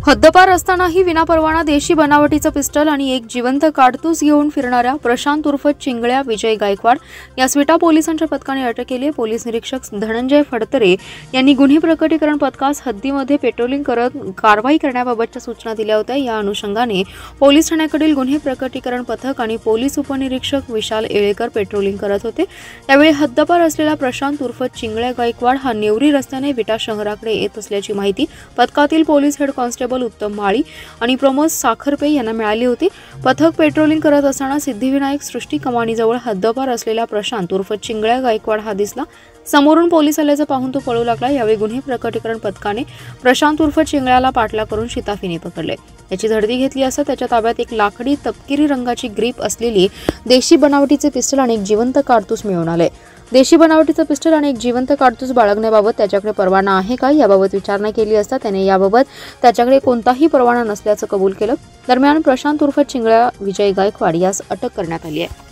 हद्दपार असतानाही विनापरवाना देशी बनावटीचं पिस्टल आणि एक जिवंत काडतूस घेऊन फिरणाऱ्या प्रशांत उर्फ चिंगळ्या विजय गायकवाड या स्विटा पोलिसांच्या पथकाने अटक केली. पोलीस निरीक्षक धनंजय फडतरे यांनी गुन्हे प्रकटीकरण पथकास हद्दीमध्ये पेट्रोलिंग करत कारवाई करण्याबाबतच्या सूचना दिल्या होत्या. या अनुषंगाने पोलीस ठाण्याकडील गुन्हे प्रकटीकरण पथक आणि पोलीस उपनिरीक्षक विशाल येळेकर पेट्रोलिंग करत होते. यावेळी हद्दपार असलेला प्रशांत उर्फ चिंगळ्या गायकवाड हा नेवरी रस्त्याने विटा शहराकडे येत असल्याची माहिती पथकातील पोलीस हेड कॉन्स्टेबल उत्तम माळी आणि प्रमोद साखरपे यांना मिळाली होती. पथक पेट्रोलिंग करत असताना सिद्धिविनायक सृष्टी कमानीजवळ हद्दपार असलेला प्रशांत उर्फ चिंगळ्या गायकवाड हा दिसला. समोरून पोलीस आल्याचं पाहून तो पळू लागला. यावेळी गुन्हे प्रकटीकरण पथकाने प्रशांत उर्फ चिंगळ्याला पाठला करून शिताफीने पकडले. त्याची झडती घेतली असता त्याच्या ताब्यात एक लाकडी तपकिरी रंगाची ग्रीप असलेली देशी बनावटीचे पिस्टल आणि एक जिवंत काडतूस मिळून आले. देशी बनावटीचं पिस्टल आणि एक जिवंत काडतूस बाळगण्याबाबत त्याच्याकडे परवाना आहे का याबाबत विचारणा केली असता त्याने याबाबत त्याच्याकडे कोणताही परवाना नसल्याचं कबूल केलं. दरम्यान प्रशांत उर्फ चिंगळ्या विजय गायकवाड यास अटक करण्यात आली आहे.